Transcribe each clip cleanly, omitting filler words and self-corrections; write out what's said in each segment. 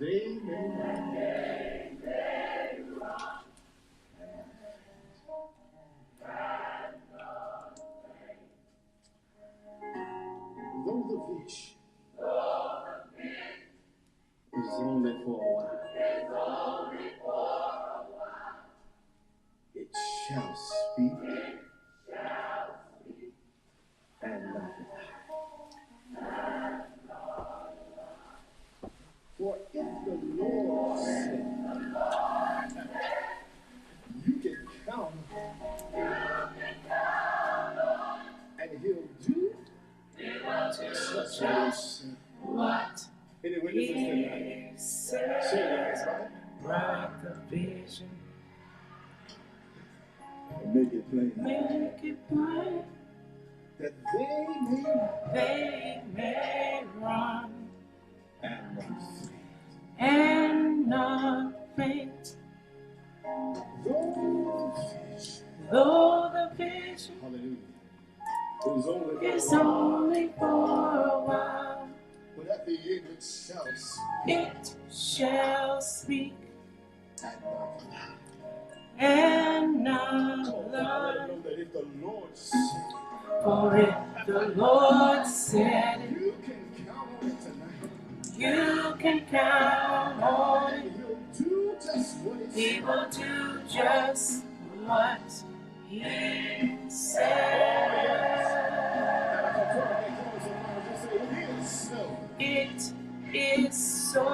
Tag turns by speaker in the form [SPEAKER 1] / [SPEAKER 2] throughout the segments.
[SPEAKER 1] they may run. Though the vision is only for a while, it shall speak and not lie. For if the Lord said, you can count and he'll do such as
[SPEAKER 2] What
[SPEAKER 1] any witnesses tonight? Say that, right?
[SPEAKER 2] write the vision,
[SPEAKER 1] Make it plain.
[SPEAKER 2] make it plain,
[SPEAKER 1] That
[SPEAKER 2] they may run
[SPEAKER 1] and not faint.
[SPEAKER 2] and not faint.
[SPEAKER 1] Though
[SPEAKER 2] Though the vision
[SPEAKER 1] hallelujah.
[SPEAKER 2] is only for a while,
[SPEAKER 1] But at the end it shall speak
[SPEAKER 2] it shall speak
[SPEAKER 1] and not lie.
[SPEAKER 2] and not
[SPEAKER 1] Oh, God,
[SPEAKER 2] lie.
[SPEAKER 1] let them know that if the Lord said
[SPEAKER 2] For if the Lord said it,
[SPEAKER 1] you can count on it tonight.
[SPEAKER 2] you can count on it.
[SPEAKER 1] And he'll do just what he
[SPEAKER 2] He
[SPEAKER 1] said.
[SPEAKER 2] will do just what he said. It is so.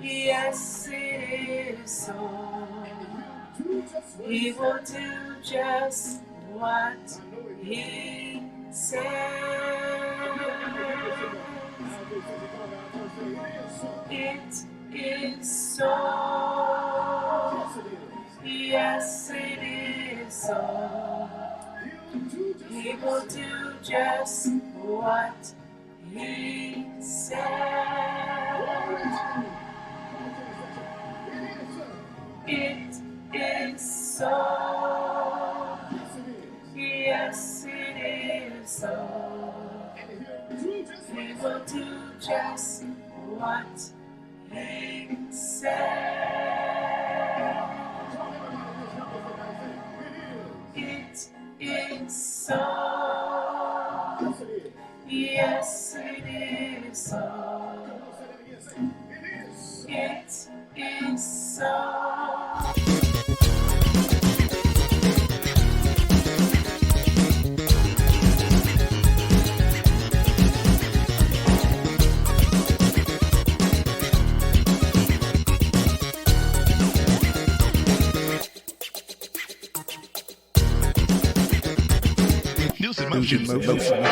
[SPEAKER 2] Yes, it is so. He will do just what he said. It is so. Yes, it is so. He will do just what he said. It is so. Yes, it is so. He will do just what he said. It is so. Yes, it is so. It is so.
[SPEAKER 3] Motion.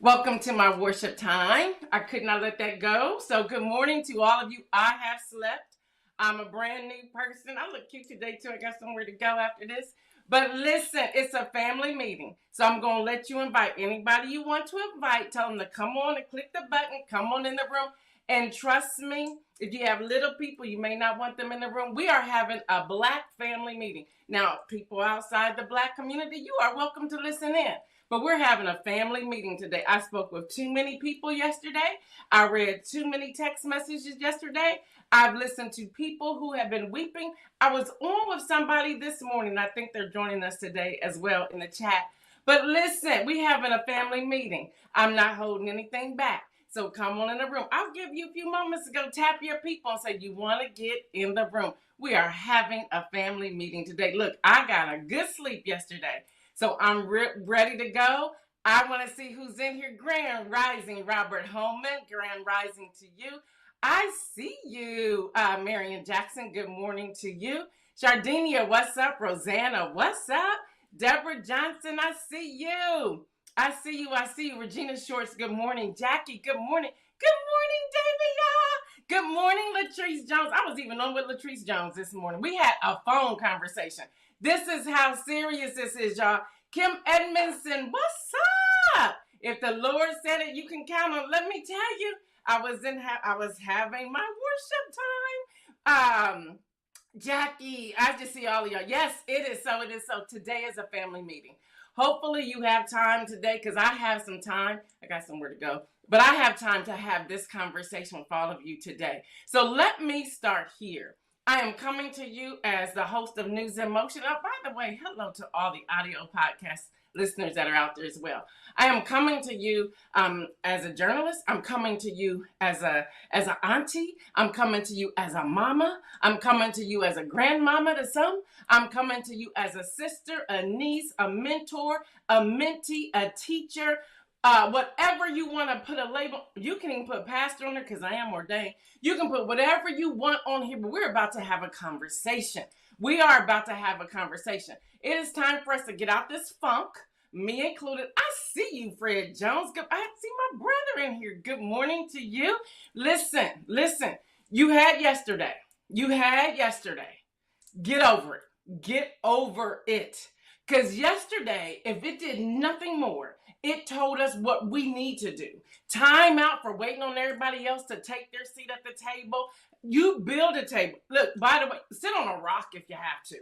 [SPEAKER 2] Welcome to my worship time. I could not let that go. So good morning to all of you. I have slept. I'm a brand new person. I look cute today too. I got somewhere to go after this. But listen, it's a family meeting. So I'm going to let you invite anybody you want to invite. Tell them to come on and click the button. Come on in the room. And trust me, if you have little people, you may not want them in the room. We are having a Black family meeting. Now, people outside the Black community, you are welcome to listen in. But we're having a family meeting today. I spoke with too many people yesterday. I read too many text messages yesterday. I've listened to people who have been weeping. I was on with somebody this morning. I think they're joining us today as well in the chat. But listen, we're having a family meeting. I'm not holding anything back. So come on in the room. I'll give you a few moments to go tap your people and say you want to get in the room. We are having a family meeting today. Look, I got a good sleep yesterday. So I'm ready to go. I want to see who's in here. Grand Rising, Robert Holman. Grand Rising to you. I see you. Marion Jackson, good morning to you. Shardinia, what's up? Rosanna, what's up? Deborah Johnson, I see you. I see you. I see you. Regina Shorts, good morning. Jackie, good morning. Good morning, Davia. Good morning, Latrice Jones. I was even on with Latrice Jones this morning. We had a phone conversation. This is how serious this is, y'all. Kim Edmondson, what's up? If the Lord said it, you can count on. Let me tell you, I was having my worship time. Jackie, I just see all of y'all. Yes, it is so. It is so. Today is a family meeting. Hopefully you have time today because I have some time. I got somewhere to go. But I have time to have this conversation with all of you today. So let me start here. I am coming to you as the host of News in Motion. Oh, by the way, hello to all the audio podcast listeners that are out there as well. I am coming to you as a journalist. I'm coming to you as an auntie. I'm coming to you as a mama. I'm coming to you as a grandmama to some. I'm coming to you as a sister, a niece, a mentor, a mentee, a teacher. Whatever you want to put a label, you can even put pastor on there because I am ordained. You can put whatever you want on here, but we're about to have a conversation. We are about to have a conversation. It is time for us to get out this funk, me included. I see you, Fred Jones. I see my brother in here. Good morning to you. Listen. You had yesterday. Get over it. Get over it. Because yesterday, if it did nothing more, it told us what we need to do. Time out for waiting on everybody else to take their seat at the table. You build a table. Look, by the way, sit on a rock if you have to.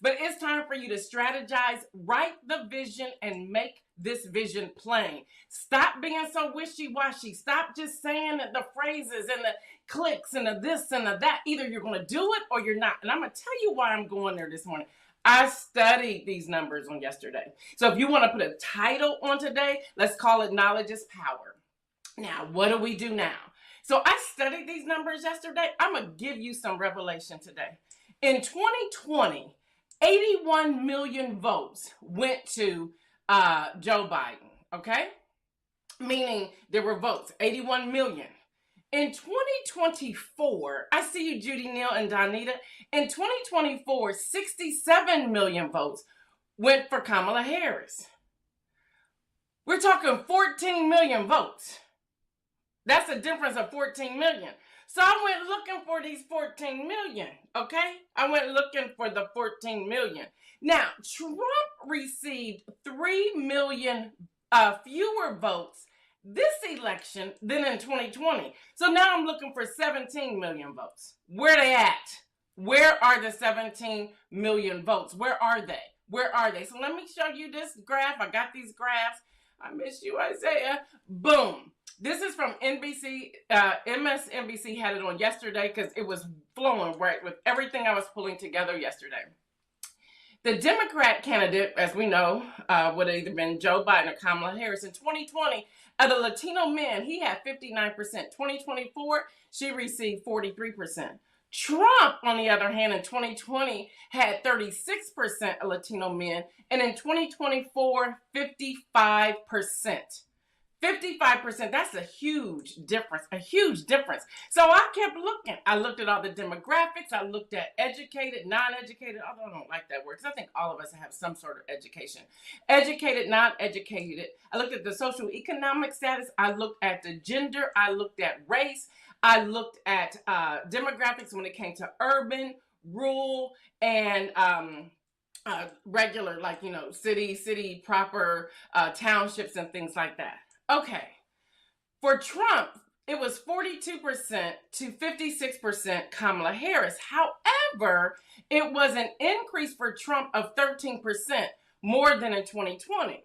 [SPEAKER 2] But it's time for you to strategize, write the vision, and make this vision plain. Stop being so wishy-washy. Stop just saying the phrases and the clicks and the this and the that. Either you're going to do it or you're not. And I'm going to tell you why I'm going there this morning. I studied these numbers on yesterday. So if you want to put a title on today, let's call it Knowledge is Power. Now, what do we do now? So I studied these numbers yesterday. I'm going to give you some revelation today. In 2020, 81 million votes went to Joe Biden, okay? Meaning there were votes, 81 million. In 2024, I see you, Judy Neal and Donita. In 2024, 67 million votes went for Kamala Harris. We're talking 14 million votes. That's a difference of 14 million. So I went looking for these 14 million, okay? I went looking for the 14 million. Now, Trump received 3 million fewer votes this election than in 2020. So now I'm looking for 17 million votes. Where they at? Where are the 17 million votes? Where are they? So let me show you this graph. I got these graphs. I miss you, Isaiah. Boom. This is from NBC. MSNBC had it on yesterday because it was flowing right with everything I was pulling together yesterday. The Democrat candidate, as we know, would have either been Joe Biden or Kamala Harris. In 2020, of the Latino men, he had 59%. 2024, she received 43%. Trump, on the other hand, in 2020, had 36% of Latino men. And in 2024, 55%. 55%, that's a huge difference, So I kept looking. I looked at all the demographics. I looked at educated, non-educated. Although I don't like that word because I think all of us have some sort of education. Educated, non-educated. I looked at the social economic status. I looked at the gender. I looked at race. I looked at demographics when it came to urban, rural, and regular, like, city proper, townships and things like that. Okay, for Trump, it was 42% to 56% Kamala Harris. However, it was an increase for Trump of 13% more than in 2020.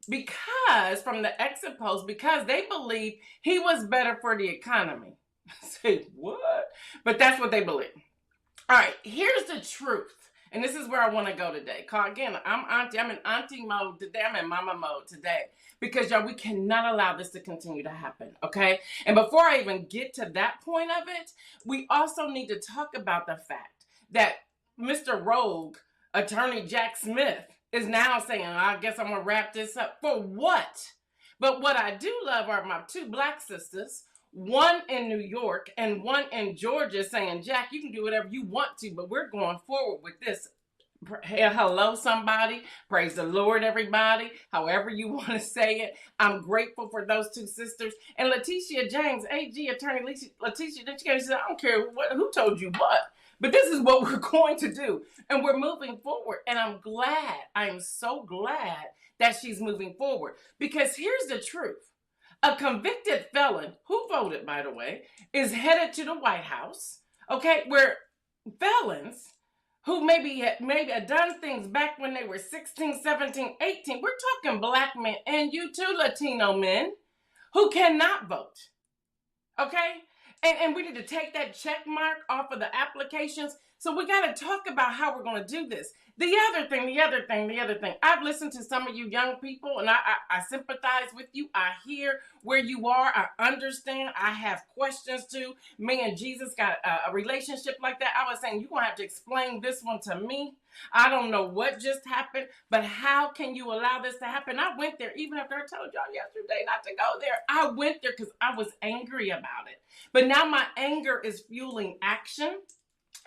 [SPEAKER 2] Because, from the exit polls, because they believe he was better for the economy. Say, what? But that's what they believe. All right, here's the truth. And this is where I want to go today. Again, I'm in auntie mode today. I'm in mama mode today. Because, y'all, we cannot allow this to continue to happen, okay? And before I even get to that point of it, we also need to talk about the fact that Mr. Rogue, Attorney Jack Smith, is now saying, I guess I'm going to wrap this up. For what? But what I do love are my two black sisters, one in New York and one in Georgia, saying, Jack, you can do whatever you want to, but we're going forward with this. Hello, somebody. Praise the Lord, everybody. However you want to say it. I'm grateful for those two sisters. And Letitia James, AG, Attorney Letitia, she said, I don't care who told you what, but this is what we're going to do. And we're moving forward. And I'm glad, I am so glad that she's moving forward. Because here's the truth. A convicted felon, who voted, by the way, is headed to the White House, okay, where felons who maybe had done things back when they were 16, 17, 18, we're talking black men and you too, Latino men, who cannot vote, okay? And we need to take that check mark off of the applications. So we got to talk about how we're going to do this. The other thing. I've listened to some of you young people, and I sympathize with you. I hear where you are. I understand. I have questions too. Me and Jesus got a relationship like that. I was saying, you're going to have to explain this one to me. I don't know what just happened, but how can you allow this to happen? I went there, even after I told y'all yesterday not to go there. I went there because I was angry about it. But now my anger is fueling action.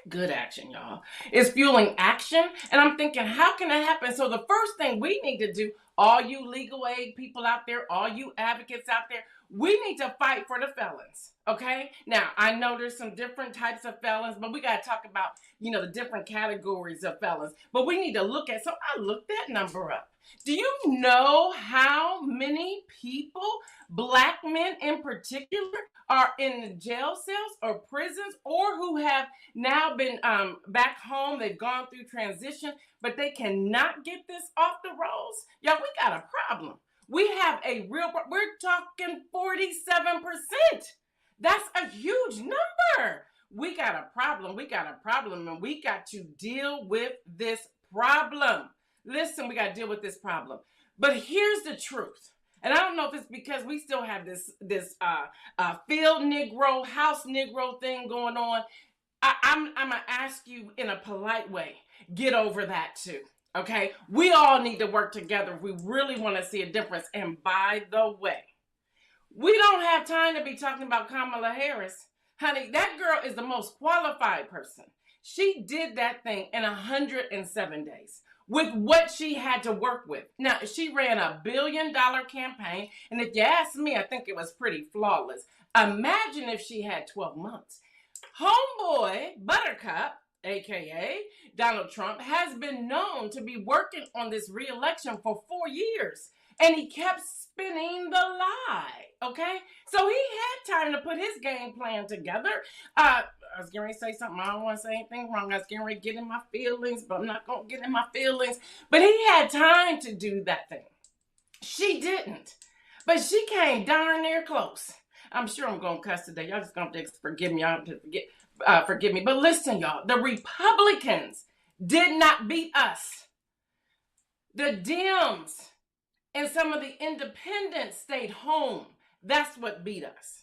[SPEAKER 2] Good action, y'all. It's fueling action. And I'm thinking, how can that happen? So the first thing we need to do, all you legal aid people out there, all you advocates out there, we need to fight for the felons. Okay? Now, I know there's some different types of felons, but we got to talk about, the different categories of felons. But we need to look at, so I looked that number up. Do you know how many people, black men in particular, are in the jail cells or prisons, or who have now been back home? They've gone through transition, but they cannot get this off the rolls? Y'all, we got a problem. We have we're talking 47%. That's a huge number. We got a problem, and we got to deal with this problem. Listen, we got to deal with this problem. But here's the truth. And I don't know if it's because we still have this field Negro, house Negro thing going on. I'm going to ask you in a polite way, get over that too. Okay? We all need to work together if we really want to see a difference. And by the way, we don't have time to be talking about Kamala Harris. Honey, that girl is the most qualified person. She did that thing in 107 days. With what she had to work with. Now, she ran $1 billion campaign, and if you ask me, I think it was pretty flawless. Imagine if she had 12 months. Homeboy Buttercup, aka Donald Trump, has been known to be working on this re-election for 4 years, and he kept spinning the lie, okay? So he had time to put his game plan together. I was getting ready to say something. I don't want to say anything wrong. I was getting ready to get in my feelings, but I'm not going to get in my feelings. But he had time to do that thing. She didn't. But she came darn near close. I'm sure I'm going to cuss today. Y'all just going to forgive me. Y'all have to forgive me. But listen, y'all. The Republicans did not beat us. The Dems and some of the independents stayed home. That's what beat us.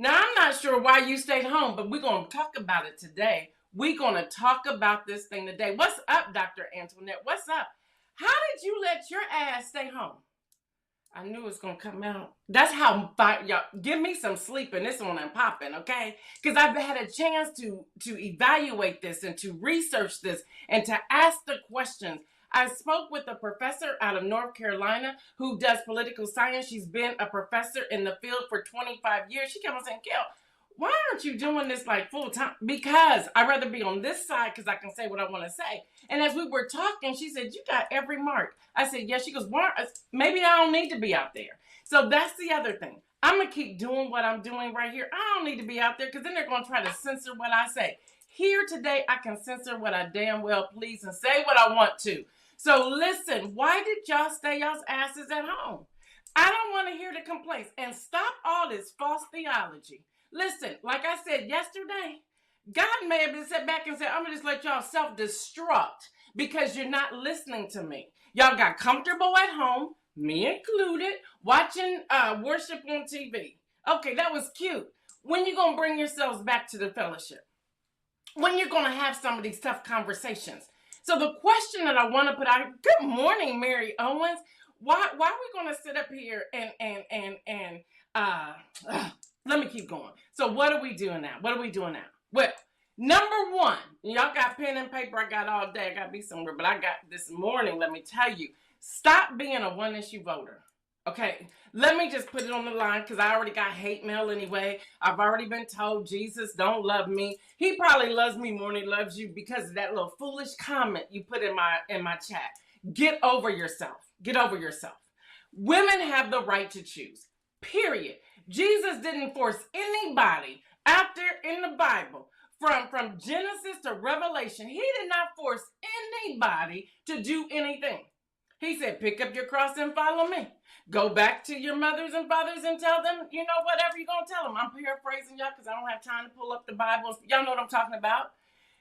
[SPEAKER 2] Now, I'm not sure why you stayed home, but we're going to talk about it today. We're going to talk about this thing today. What's up, Dr. Antoinette? What's up? How did you let your ass stay home? I knew it was going to come out. That's how, y'all, give me some sleep in this one and popping, okay? Because I've had a chance to evaluate this and to research this and to ask the questions. I spoke with a professor out of North Carolina who does political science. She's been a professor in the field for 25 years. She kept on saying, Gail, why aren't you doing this like full time? Because I'd rather be on this side because I can say what I want to say. And as we were talking, she said, you got every mark. I said, yes. She goes, why? Maybe I don't need to be out there. So that's the other thing. I'm going to keep doing what I'm doing right here. I don't need to be out there because then they're going to try to censor what I say. Here today, I can censor what I damn well please and say what I want to. So listen, why did y'all stay y'all's asses at home? I don't want to hear the complaints. And stop all this false theology. Listen, like I said yesterday, God may have been set back and said, I'm going to just let y'all self-destruct because you're not listening to me. Y'all got comfortable at home, me included, watching worship on TV. Okay, that was cute. When you going to bring yourselves back to the fellowship? When you're going to have some of these tough conversations? So the question that I want to put out, good morning, Mary Owens. Why are we going to sit up here and let me keep going. So what are we doing now? Well, number one, y'all got pen and paper. I got all day. I got to be somewhere, but I got this morning. Let me tell you, stop being a one issue voter. Okay, let me just put it on the line because I already got hate mail anyway. I've already been told Jesus don't love me. He probably loves me more than he loves you because of that little foolish comment you put in my chat. Get over yourself. Get over yourself. Women have the right to choose. period. Jesus didn't force anybody out there in the Bible from Genesis to Revelation. He did not force anybody to do anything. He said, pick up your cross and follow me. Go back to your mothers and fathers and tell them, whatever you're going to tell them. I'm paraphrasing y'all because I don't have time to pull up the Bible. Y'all know what I'm talking about.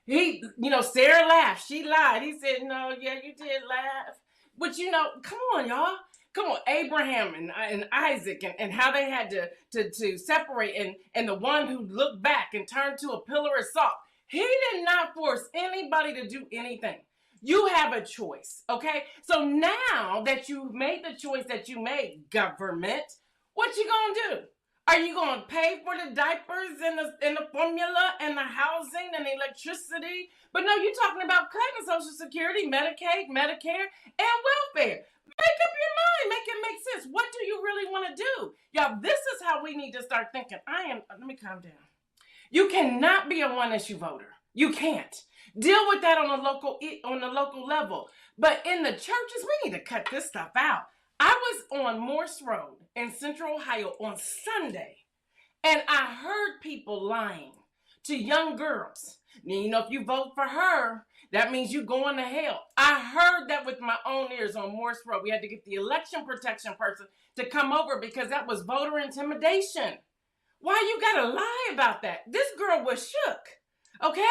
[SPEAKER 2] Sarah laughed. She lied. He said, no, yeah, you did laugh. But, come on, y'all. Come on, Abraham and Isaac and how they had to separate and the one who looked back and turned to a pillar of salt. He did not force anybody to do anything. You have a choice, okay? So now that you've made the choice that you made, government, what you gonna do? Are you gonna pay for the diapers and the formula and the housing and the electricity? But no, you're talking about cutting Social Security, Medicaid, Medicare, and welfare. Make up your mind. Make it make sense. What do you really want to do? Y'all, this is how we need to start thinking. Let me calm down. You cannot be a one-issue voter. You can't. Deal with that on the local level. But in the churches, we need to cut this stuff out. I was on Morse Road in Central Ohio on Sunday, and I heard people lying to young girls. Now, if you vote for her, that means you're going to hell. I heard that with my own ears on Morse Road. We had to get the election protection person to come over because that was voter intimidation. Why you gotta lie about that? This girl was shook. Okay?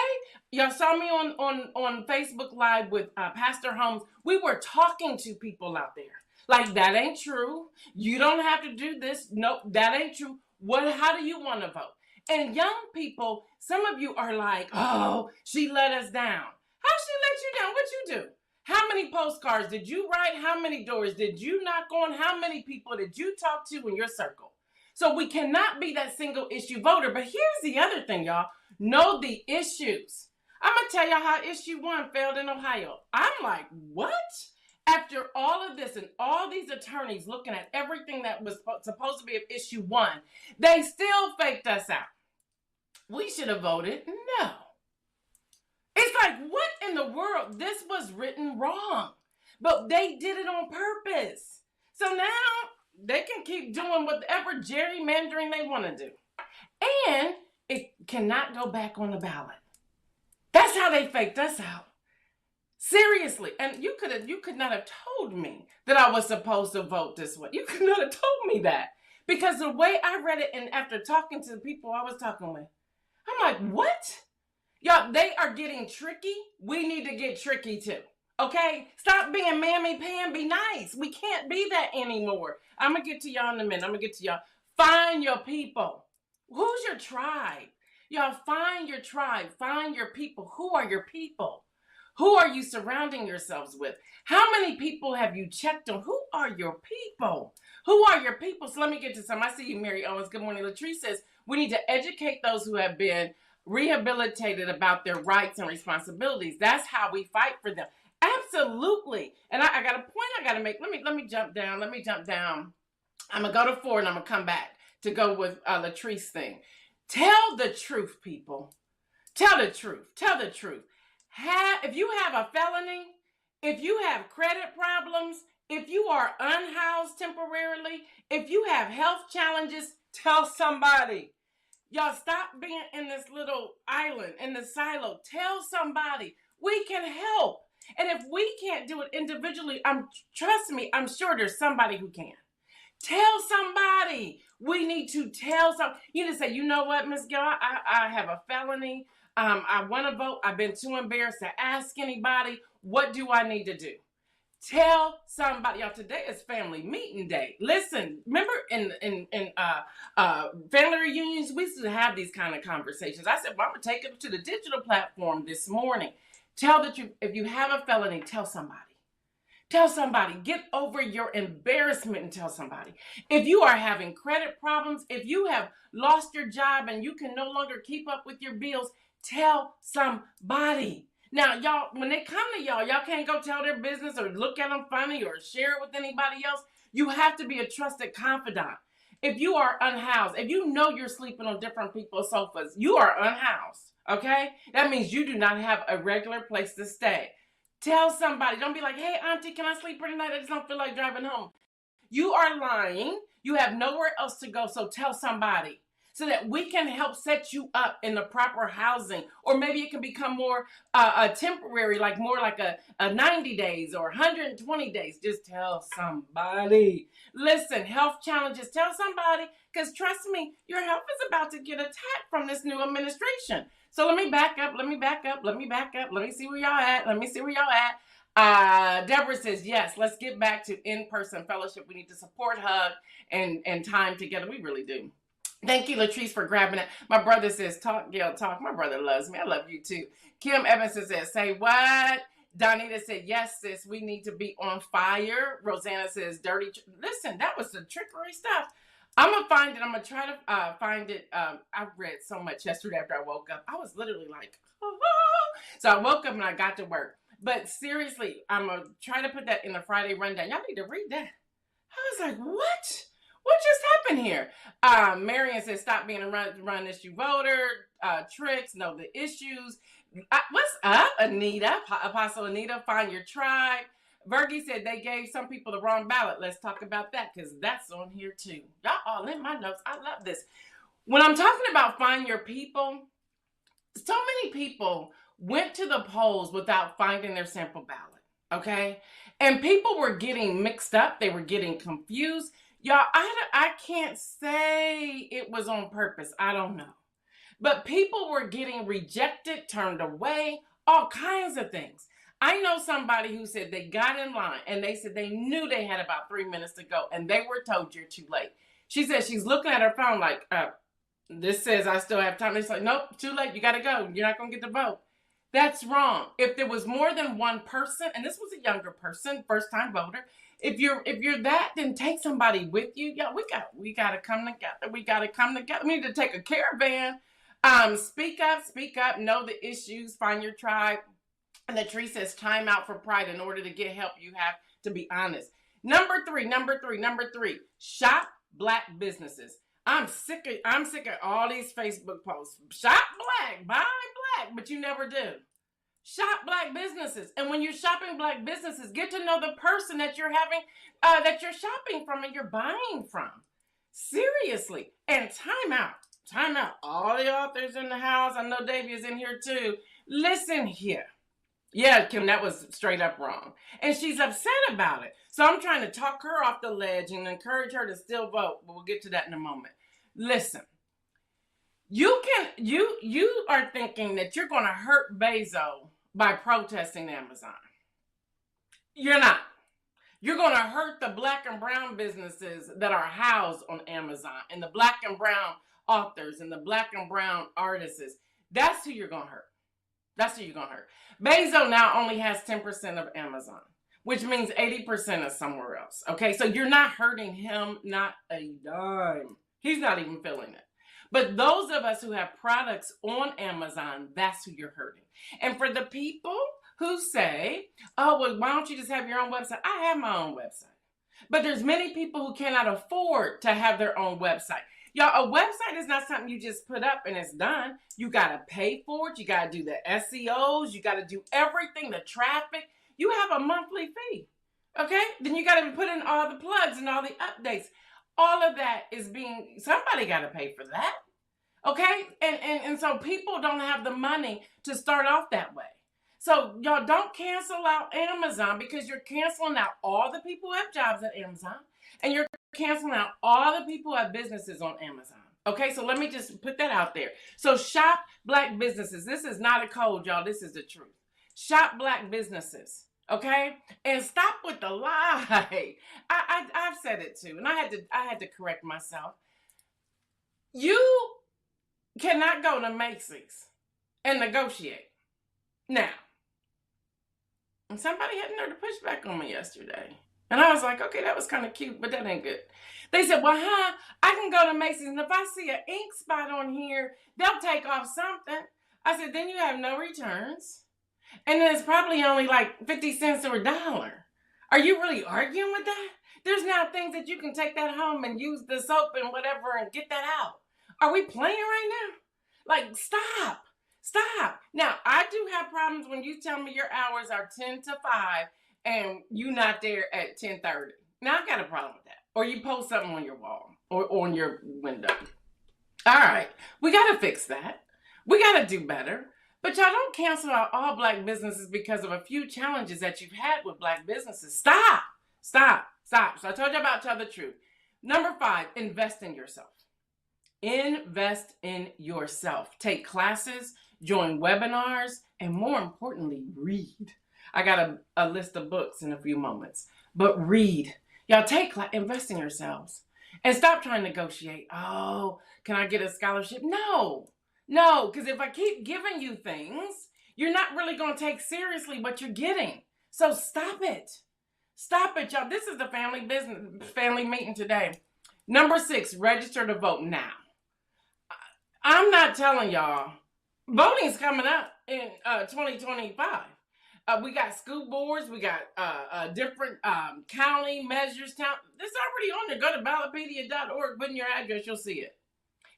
[SPEAKER 2] Y'all saw me on Facebook Live with Pastor Holmes. We were talking to people out there. Like, that ain't true. You don't have to do this. No, that ain't true. How do you want to vote? And young people, some of you are like, oh, she let us down. How she let you down? What you do? How many postcards did you write? How many doors did you knock on? How many people did you talk to in your circle? So we cannot be that single issue voter. But here's the other thing, y'all. Know the issues. I'm going to tell y'all how issue 1 failed in Ohio. I'm like, what? After all of this and all these attorneys looking at everything that was supposed to be of issue 1, they still faked us out. We should have voted no. It's like, what in the world? This was written wrong. But they did it on purpose. So now they can keep doing whatever gerrymandering they want to do. And it cannot go back on the ballot. That's how they faked us out. Seriously. And you could not have told me that I was supposed to vote this way. You could not have told me that. Because the way I read it, and after talking to the people I was talking with, I'm like, what? Y'all, they are getting tricky. We need to get tricky too. Okay? Stop being mammy-pammy nice. We can't be that anymore. I'm going to get to y'all in a minute. Find your people. Who's your tribe? Y'all, find your tribe. Find your people. Who are your people? Who are you surrounding yourselves with? How many people have you checked on? Who are your people? Who are your people? So let me get to some. I see you, Mary Owens. Good morning. Latrice says, we need to educate those who have been rehabilitated about their rights and responsibilities. That's how we fight for them. Absolutely. And I got a point I got to make. Let me jump down. I'm going to go to 4 and I'm going to come back to go with Latrice's thing. Tell the truth, people. Tell the truth. Tell the truth. If you have a felony, if you have credit problems, if you are unhoused temporarily, if you have health challenges, tell somebody. Y'all, stop being in this little island, in the silo. Tell somebody. We can help. And if we can't do it individually, trust me, I'm sure there's somebody who can. Tell somebody. We need to tell somebody. You need to say, you know what, Miss Gail, I have a felony. I want to vote. I've been too embarrassed to ask anybody. What do I need to do? Tell somebody. Y'all, today is family meeting day. Listen, remember in family reunions, we used to have these kind of conversations. I said, well, I'm going to take it to the digital platform this morning. Tell the truth. If you have a felony, tell somebody. Tell somebody. Get over your embarrassment and tell somebody. If you are having credit problems, if you have lost your job and you can no longer keep up with your bills, tell somebody. Now, y'all, when they come to y'all can't go tell their business or look at them funny or share it with anybody else. You have to be a trusted confidant. If you are unhoused, if you know you're sleeping on different people's sofas, you are unhoused, okay? That means you do not have a regular place to stay. Tell somebody. Don't be like, hey, auntie, can I sleep for tonight? I just don't feel like driving home. You are lying. You have nowhere else to go, so tell somebody so that we can help set you up in the proper housing. Or maybe it can become more temporary, like more like a 90 days or 120 days. Just tell somebody. Listen, health challenges, tell somebody, because trust me, your health is about to get attacked from this new administration. So let me back up. Let me see where y'all at. Deborah says, yes, let's get back to in-person fellowship. We need to support, hug, and time together. We really do. Thank you, Latrice, for grabbing it. My brother says, talk, Gail, talk. My brother loves me. I love you, too. Kim Evans says, say what? Donita said, yes, sis, we need to be on fire. Rosanna says, dirty. Listen, that was the trickery stuff. I'm going to find it. I'm going to try to find it. I read so much yesterday after I woke up. I was literally like, oh. So I woke up and I got to work. But seriously, I'm going to try to put that in the Friday rundown. Y'all need to read that. I was like, what? What just happened here? Marion says, stop being a run issue voter. Tricks, know the issues. What's up, Anita? Apostle Anita, find your tribe. Virgie said they gave some people the wrong ballot. Let's talk about that because that's on here too. Y'all all in my notes. I love this. When I'm talking about find your people, so many people went to the polls without finding their sample ballot, okay? And people were getting mixed up. They were getting confused. Y'all, I can't say it was on purpose. I don't know. But people were getting rejected, turned away, all kinds of things. I know somebody who said they got in line and they said they knew they had about 3 minutes to go and they were told you're too late. She said she's looking at her phone like, this says I still have time. It's like, nope, too late. You got to go. You're not going to get the vote. That's wrong. If there was more than one person, and this was a younger person, first time voter, if you're that, then take somebody with you. Yeah, we got to come together. We got to come together. We need to take a caravan. Speak up, know the issues, find your tribe. And the tree says time out for pride. In order to get help, you have to be honest. Number three, shop Black businesses. I'm sick of all these Facebook posts. Shop Black, buy Black, but you never do. Shop Black businesses. And when you're shopping Black businesses, get to know the person that you're having, that you're shopping from and you're buying from. Seriously. And time out. All the authors in the house. I know Davey is in here too. Listen here. Yeah, Kim, that was straight up wrong. And she's upset about it. So I'm trying to talk her off the ledge and encourage her to still vote. But we'll get to that in a moment. Listen. You are thinking that you're going to hurt Bezos by protesting Amazon. You're not. You're going to hurt the Black and brown businesses that are housed on Amazon and the Black and brown authors and the Black and brown artists. That's who you're going to hurt. Bezos now only has 10% of Amazon, which means 80% is somewhere else. Okay, so you're not hurting him, not a dime. He's not even feeling it. But those of us who have products on Amazon, that's who you're hurting. And for the people who say, oh, well, why don't you just have your own website? I have my own website. But there's many people who cannot afford to have their own website. Y'all, a website is not something you just put up and it's done. You got to pay for it. You got to do the SEOs. You got to do everything, the traffic. You have a monthly fee. Okay? Then you got to put in all the plugs and all the updates. All of that is somebody got to pay for that. Okay? And so people don't have the money to start off that way. So y'all don't cancel out Amazon because you're canceling out all the people who have jobs at Amazon. And you're canceling out all the people who have businesses on Amazon. Okay, so let me just put that out there. So shop Black businesses. This is not a code, y'all. This is the truth. Shop Black businesses. Okay, and stop with the lie. I've said it too, and I had to correct myself. You cannot go to Macy's and negotiate now. And somebody had nerve to push back on me yesterday. And I was like, okay, that was kind of cute, but that ain't good. They said, well, I can go to Macy's, and if I see an ink spot on here, they'll take off something. I said, then you have no returns. And then it's probably only like 50 cents or $1. Are you really arguing with that? There's now things that you can take that home and use the soap and whatever and get that out. Are we playing right now? Like, stop. Now, I do have problems when you tell me your hours are 10 to 5 and you're not there at 10:30. Now, I've got a problem with that. or you post something on your wall or on your window. All right, we got to fix that. We got to do better. But y'all don't cancel out all Black businesses because of a few challenges that you've had with Black businesses. Stop. So I told you about Tell the Truth. Number 5, invest in yourself. Invest in yourself. Take classes, join webinars, and more importantly, read. I got a list of books in a few moments, but read. Y'all invest in yourselves and stop trying to negotiate. Oh, can I get a scholarship? No, because if I keep giving you things, you're not really going to take seriously what you're getting. So stop it. Stop it, y'all. This is the family meeting today. Number 6, register to vote now. I'm not telling y'all, voting's coming up in 2025. We got school boards, we got different county measures. It's already on there. Go to ballotpedia.org, put in your address, you'll see it.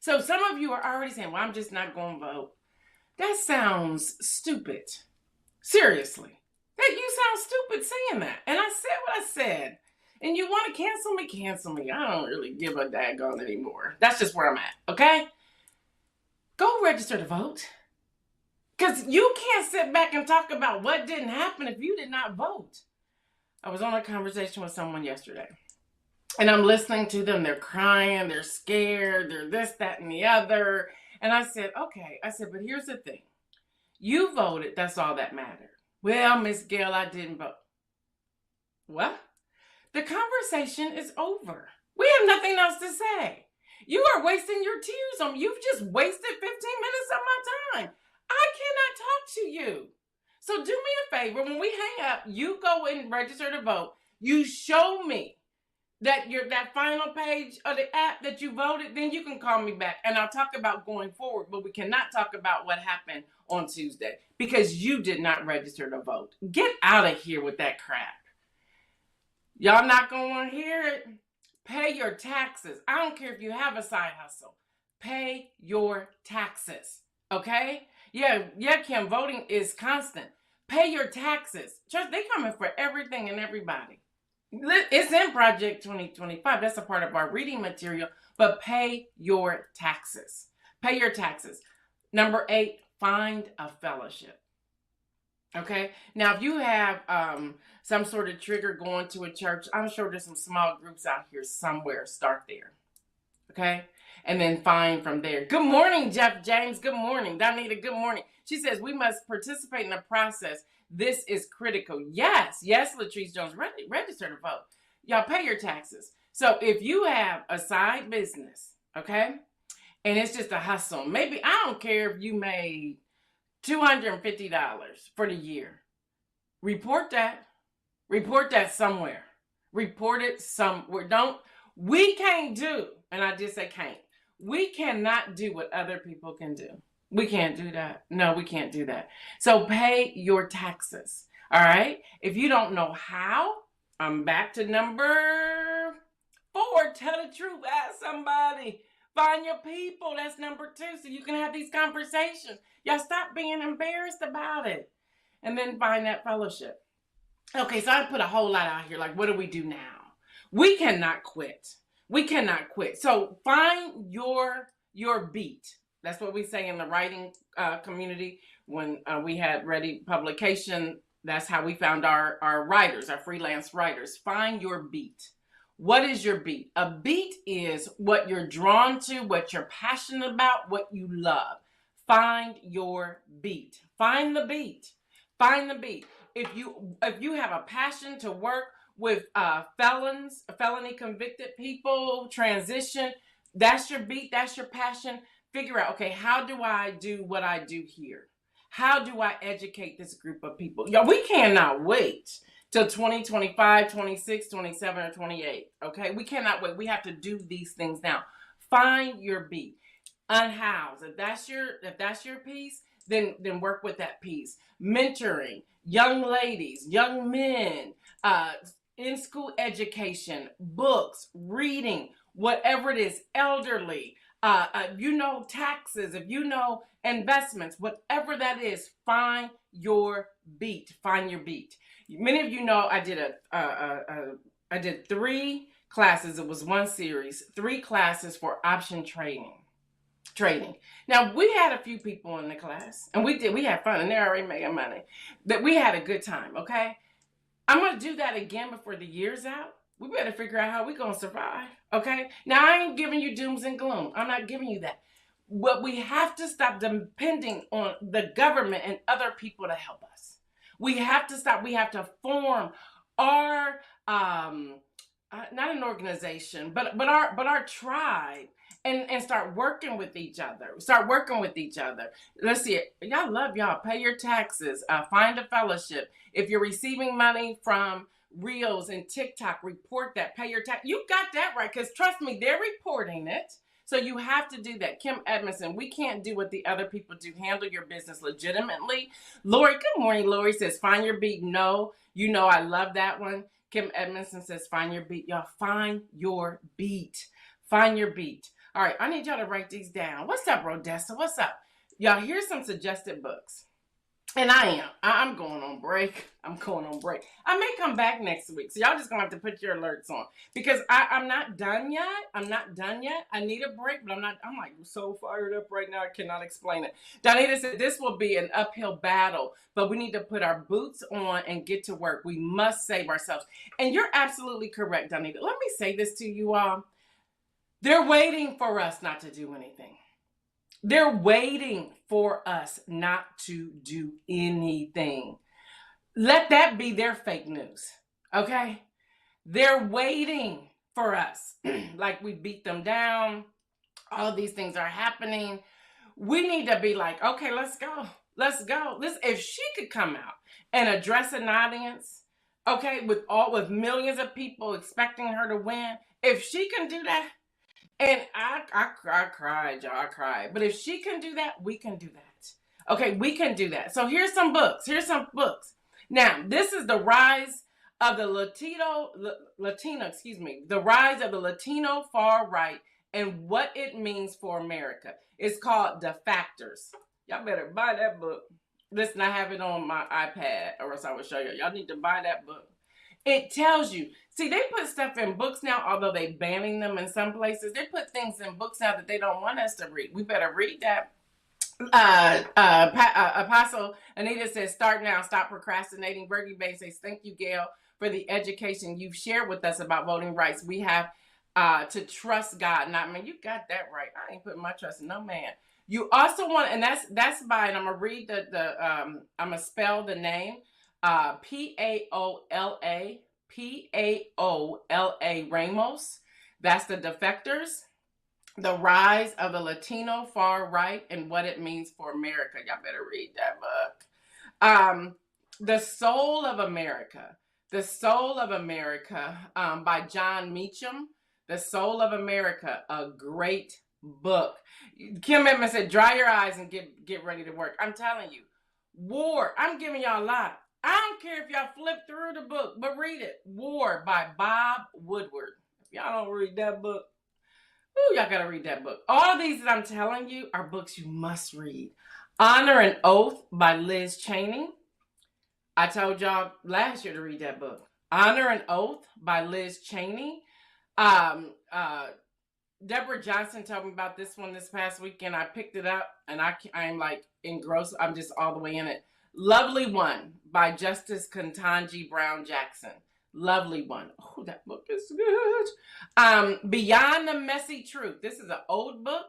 [SPEAKER 2] So some of you are already saying, well, I'm just not going to vote. That sounds stupid. Seriously. You sound stupid saying that. And I said what I said. And you want to cancel me. I don't really give a daggone anymore. That's just where I'm at, okay? Go register to vote. Because you can't sit back and talk about what didn't happen if you did not vote. I was on a conversation with someone yesterday. And I'm listening to them. They're crying. They're scared. They're this, that, and the other. And I said, okay. But here's the thing. You voted. That's all that mattered. Well, Miss Gail, I didn't vote. What? The conversation is over. We have nothing else to say. You are wasting your tears on me. You've just wasted 15 minutes of my time. I cannot talk to you. So do me a favor. When we hang up, you go and register to vote. You show me that final page of the app that you voted, then you can call me back and I'll talk about going forward. But we cannot talk about what happened on Tuesday because you did not register to vote. Get out of here with that crap. Y'all not going to want to hear it? Pay your taxes. I don't care if you have a side hustle. Pay your taxes. Okay? Yeah, Kim, voting is constant. Pay your taxes. Church, they coming for everything and everybody. It's in Project 2025. That's a part of our reading material. But pay your taxes. Pay your taxes. Number 8, find a fellowship. Okay? Now, if you have some sort of trigger going to a church, I'm sure there's some small groups out here somewhere. Start there. Okay? And then find from there. Good morning, Jeff James. Good morning. Donita, good morning. She says, we must participate in the process. This is critical. Yes, Latrice Jones, register to vote. Y'all pay your taxes. So if you have a side business, okay, and it's just a hustle, maybe, I don't care if you made $250 for the year. Report that somewhere. Report it somewhere. We can't do, and I just say can't. We cannot do what other people can do. We can't do that. No, we can't do that. So pay your taxes. All right. If you don't know how, I'm back to number 4. Tell the truth. Ask somebody. Find your people. That's number 2. So you can have these conversations. Y'all stop being embarrassed about it. And then find that fellowship. Okay. So I put a whole lot out here. Like, what do we do now? We cannot quit. So find your beat. That's what we say in the writing community when we had Ready Publication. That's how we found our writers, our freelance writers. Find your beat. What is your beat? A beat is what you're drawn to, what you're passionate about, what you love. Find your beat. Find the beat. If you have a passion to work with felony convicted people, transition, that's your beat, that's your passion. Figure out, okay, how do I do what I do here? How do I educate this group of people? Y'all, we cannot wait till 2025, 26, 27, or 28. Okay, we cannot wait. We have to do these things now. Find your beat. Unhouse. If that's your piece, then work with that piece. Mentoring young ladies, young men, in school education, books, reading, whatever it is, elderly. Taxes, if you know investments, whatever that is, find your beat. Find your beat. Many of you know I did 3 classes. It was one series, 3 classes for option trading. Now we had a few people in the class, and we had fun, and they're already making money. That we had a good time. Okay, I'm gonna do that again before the year's out. We better figure out how we gonna survive. Okay, now I ain't giving you dooms and gloom. I'm not giving you that. But we have to stop depending on the government and other people to help us. We have to stop. We have to form our not an organization, but our tribe, and start working with each other. Start working with each other. Let's see it. Y'all love y'all. Pay your taxes. Find a fellowship. If you're receiving money from Reels and TikTok, report that. Pay your tax. You got that right, because trust me, they're reporting it. So you have to do that. Kim Edmondson, we can't do what the other people do. Handle your business legitimately. Lori, good morning. Lori says, find your beat. No, you know I love that one. Kim Edmondson says, find your beat. Y'all, find your beat. Find your beat. All right, I need y'all to write these down. What's up, Rodessa? What's up? Y'all, here's some suggested books. And I'm going on break. I'm going on break. I may come back next week. So y'all just going to have to put your alerts on. Because I'm not done yet. I'm not done yet. I need a break, but I'm like so fired up right now. I cannot explain it. Donita said this will be an uphill battle, but we need to put our boots on and get to work. We must save ourselves. And you're absolutely correct, Donita. Let me say this to you all. They're waiting for us not to do anything. They're waiting for us not to do anything. Let that be their fake news, okay? They're waiting for us. Like we beat them down. All these things are happening. We need to be like, okay, let's go. Let's go. Listen, if she could come out and address an audience, okay, with millions of people expecting her to win, if she can do that, and I cried, y'all. I cried. But if she can do that, we can do that. Okay, we can do that. So here's some books. Now, this is the rise of the the rise of the Latino far right and what it means for America. It's called Defactors. Y'all better buy that book. Listen, I have it on my iPad, or else I will show you. Y'all need to buy that book. It tells you. See, they put stuff in books now, although they're banning them in some places. They put things in books now that they don't want us to read. We better read that. Apostle Anita says, start now, stop procrastinating. Bergie Bay says, thank you, Gail, for the education you've shared with us about voting rights. We have to trust God, not man. You got that right. I ain't putting my trust in no man. You also want, and that's by, and I'm gonna read I'm gonna spell the name. Paola Ramos. That's the Defectors. The Rise of the Latino Far Right and What It Means for America. Y'all better read that book. The Soul of America. The Soul of America by John Meacham. The Soul of America, a great book. Kim Edmond said, dry your eyes and get ready to work. I'm telling you. War. I'm giving y'all a lot. I don't care if y'all flip through the book, but read it. War by Bob Woodward. If y'all don't read that book, y'all gotta read that book. All of these that I'm telling you are books you must read. Honor and Oath by Liz Cheney. I told y'all last year to read that book. Honor and Oath by Liz Cheney. Deborah Johnson told me about this one this past weekend. I picked it up and I'm like engrossed. I'm just all the way in it. Lovely One by Justice Ketanji Brown Jackson. Lovely One. Oh, that book is good. Beyond the Messy Truth. This is an old book.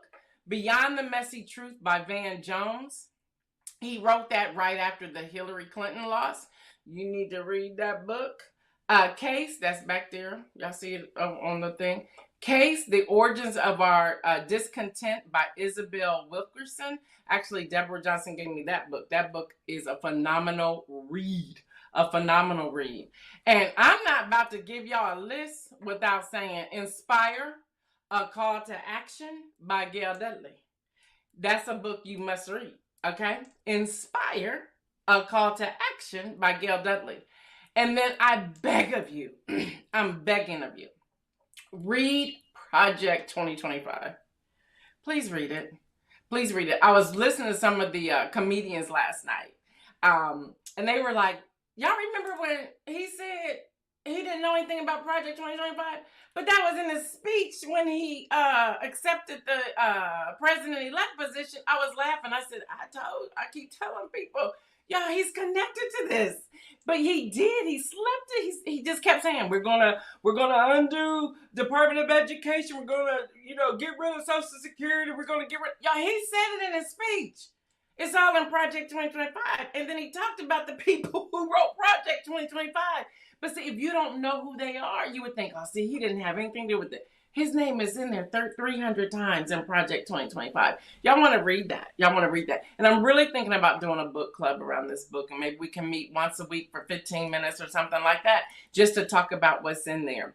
[SPEAKER 2] Beyond the Messy Truth by Van Jones. He wrote that right after the Hillary Clinton loss. You need to read that book. Case, that's back there. Y'all see it on the thing. Case, The Origins of Our Discontent by Isabel Wilkerson. Actually, Deborah Johnson gave me that book. That book is a phenomenal read. A phenomenal read. And I'm not about to give y'all a list without saying Inspire, A Call to Action by Gail Dudley. That's a book you must read, okay? Inspire, A Call to Action by Gail Dudley. And then I beg of you, I'm begging of you, read Project 2025. Please read it. Please read it. I was listening to some of the comedians last night. And they were like, y'all remember when he said he didn't know anything about Project 2025. But that was in his speech when he accepted the president-elect position. I was laughing. I said, I keep telling people, y'all, he's connected to this. But he did. He slipped it. He just kept saying, we're gonna undo Department of Education. We're gonna, get rid of Social Security. We're gonna get rid. Y'all, he said it in his speech. It's all in Project 2025. And then he talked about the people who wrote Project 2025. But see, if you don't know who they are, you would think, oh, see, he didn't have anything to do with it. His name is in there 300 times in Project 2025. Y'all want to read that. And I'm really thinking about doing a book club around this book. And maybe we can meet once a week for 15 minutes or something like that, just to talk about what's in there.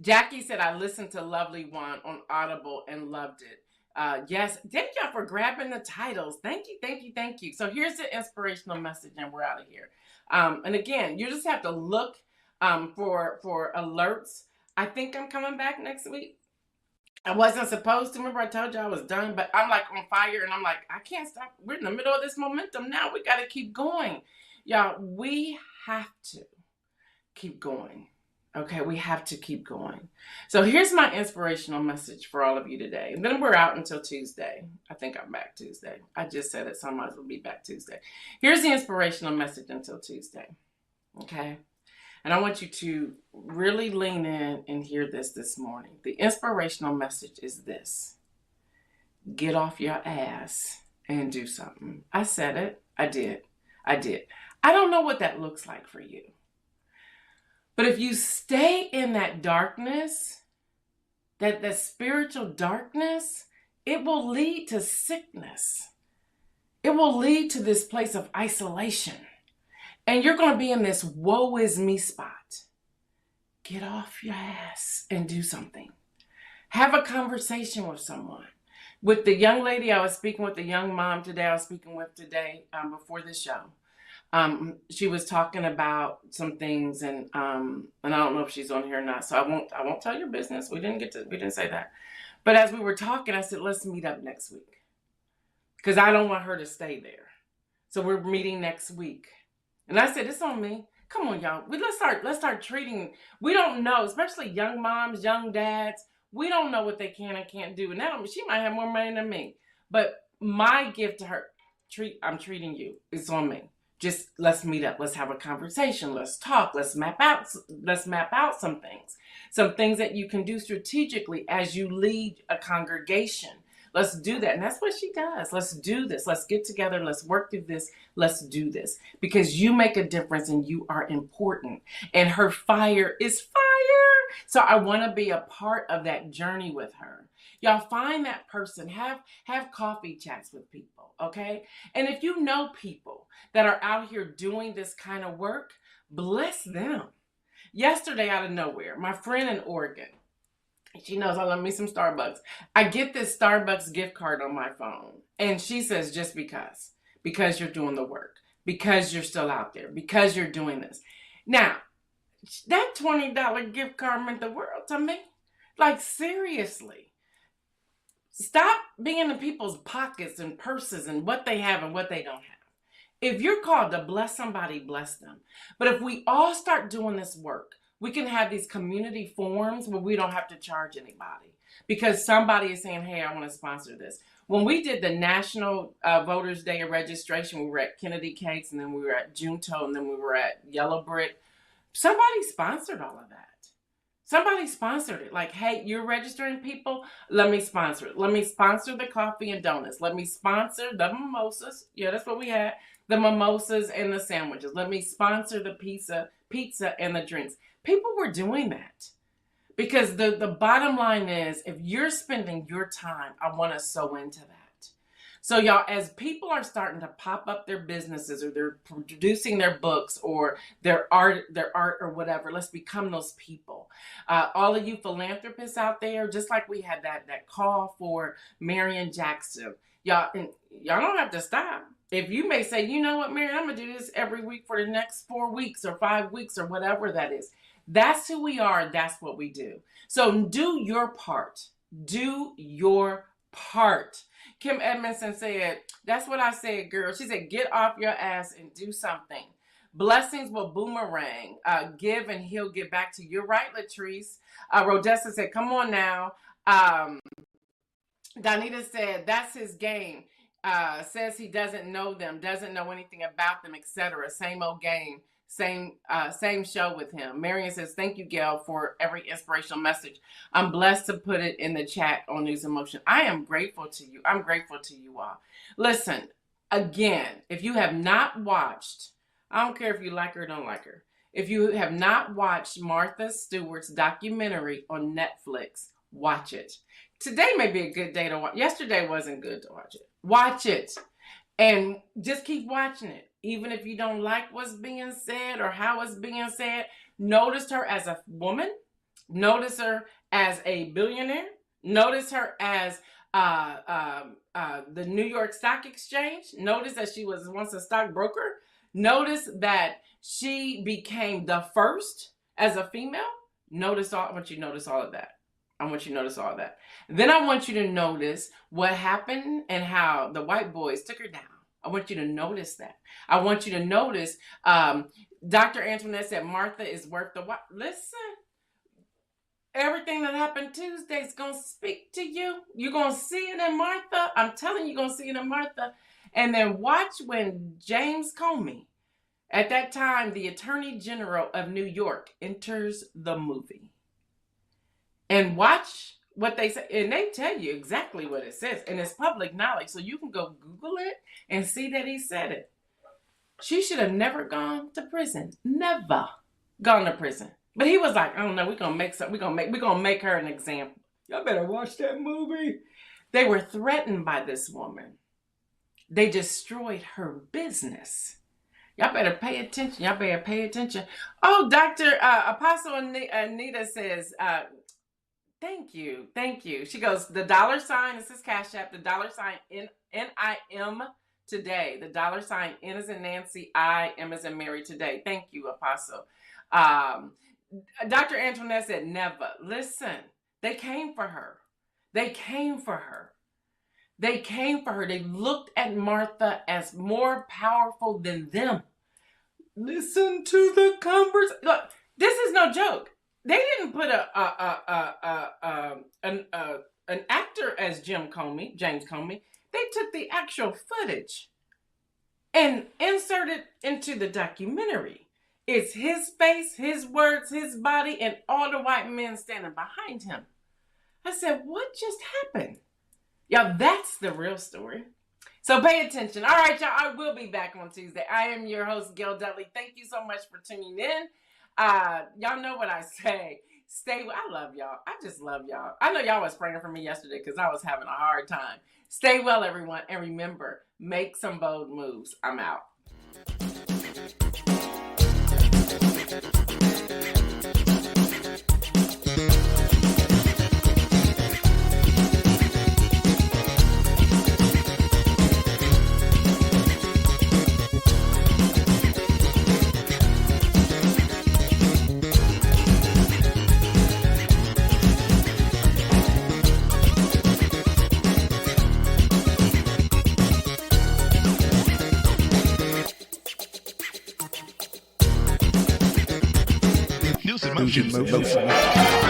[SPEAKER 2] Jackie said, I listened to Lovely One on Audible and loved it. Yes, thank y'all for grabbing the titles. Thank you. So here's the inspirational message, and we're out of here. And again, you just have to look for alerts. I think I'm coming back next week. I wasn't supposed to. Remember, I told you I was done, but I'm like on fire, and I'm like, I can't stop. We're in the middle of this momentum now. We got to keep going. Y'all, we have to keep going. Okay, we have to keep going. So here's my inspirational message for all of you today. And then we're out until Tuesday. I think I'm back Tuesday. I just said it, so I might as well be back Tuesday. Here's the inspirational message until Tuesday. Okay? And I want you to really lean in and hear this morning. The inspirational message is this. Get off your ass and do something. I said it. I did. I don't know what that looks like for you. But if you stay in that darkness, that spiritual darkness, it will lead to sickness. It will lead to this place of isolation. And you're going to be in this woe is me spot. Get off your ass and do something. Have a conversation with someone. With the young lady I was speaking with, the young mom today I was speaking with today before the show. She was talking about some things, and I don't know if she's on here or not, so I won't tell your business. We didn't say that. But as we were talking, I said, let's meet up next week, because I don't want her to stay there. So we're meeting next week. And I said, it's on me. Come on, y'all. Let's start treating. We don't know, especially young moms, young dads. We don't know what they can and can't do. And she might have more money than me. But my gift to her, I'm treating you. It's on me. Just let's meet up. Let's have a conversation. Let's talk. Let's map out some things that you can do strategically as you lead a congregation. Let's do that. And that's what she does. Let's do this. Let's get together. Let's work through this. Let's do this. Because you make a difference and you are important. And her fire is fire. So I want to be a part of that journey with her. Y'all find that person. Have coffee chats with people, okay? And if you know people that are out here doing this kind of work, bless them. Yesterday, out of nowhere, my friend in Oregon, she knows I love me some Starbucks. I get this Starbucks gift card on my phone. And she says, just because you're doing the work, because you're still out there, because you're doing this. Now, that $20 gift card meant the world to me. Like, seriously. Stop being in people's pockets and purses and what they have and what they don't have. If you're called to bless somebody, bless them. But if we all start doing this work, we can have these community forums where we don't have to charge anybody because somebody is saying, hey, I want to sponsor this. When we did the National Voters Day of registration, we were at Kennedy Cakes, and then we were at Junto, and then we were at Yellow Brick. Somebody sponsored all of that. Somebody sponsored it. Like, hey, you're registering people? Let me sponsor it. Let me sponsor the coffee and donuts. Let me sponsor the mimosas. Yeah, that's what we had. The mimosas and the sandwiches. Let me sponsor the pizza and the drinks. People were doing that because the bottom line is, if you're spending your time, I want to sow into that. So y'all, as people are starting to pop up their businesses, or they're producing their books or their art or whatever, let's become those people. All of you philanthropists out there, just like we had that call for Marion Jackson, y'all don't have to stop. If you may say, you know what, Marion, I'm going to do this every week for the next 4 weeks or 5 weeks or whatever that is. That's who we are. That's what we do. So do your part. Do your part. Kim Edmondson said, that's what I said, girl. She said, get off your ass and do something. Blessings will boomerang. Give and he'll give back to you. You're right, Latrice. Rodessa said, come on now. Donita said, that's his game. Says he doesn't know them, doesn't know anything about them, etc. Same old game. Same show with him. Marion says, thank you, Gail, for every inspirational message. I'm blessed to put it in the chat on News and Motion. I am grateful to you. I'm grateful to you all. Listen, again, if you have not watched, I don't care if you like her or don't like her. If you have not watched Martha Stewart's documentary on Netflix, watch it. Today may be a good day to watch. Yesterday wasn't good to watch it. Watch it and just keep watching it. Even if you don't like what's being said or how it's being said, notice her as a woman. Notice her as a billionaire. Notice her as the New York Stock Exchange. Notice that she was once a stockbroker. Notice that she became the first as a female. I want you to notice all of that. Then I want you to notice what happened and how the white boys took her down. I want you to notice that. I want you to notice Dr. Antoinette said Martha is worth the watch. Listen, everything that happened Tuesday is going to speak to you. You're going to see it in Martha. I'm telling you, you're going to see it in Martha. And then watch when James Comey, at that time, the Attorney General of New York, enters the movie. And watch what they say. And they tell you exactly what it says. And it's public knowledge. So you can go Google it and see that he said it. She should have never gone to prison. Never gone to prison. But he was like, I don't know, we're gonna make her an example. Y'all better watch that movie. They were threatened by this woman. They destroyed her business. Y'all better pay attention. Oh, Dr. Apostle Anita says, thank you. She goes, the $, this is Cash App, the $, NIM today. The $, N as in Nancy, I, M as in Mary today. Thank you, Apostle. Dr. Antoinette said, never. Listen, they came for her. They looked at Martha as more powerful than them. Listen to the conversation. Look, this is no joke. They didn't put an actor as James Comey. They took the actual footage and inserted into the documentary. It's his face, his words, his body, and all the white men standing behind him. I said, what just happened? Y'all, that's the real story. So pay attention. All right, y'all, I will be back on Tuesday. I am your host, Gail Dudley. Thank you so much for tuning in. Y'all know what I say. I love y'all. I just love y'all. I know y'all was praying for me yesterday because I was having a hard time. Stay well, everyone. And remember, make some bold moves. I'm out.
[SPEAKER 1] Motion.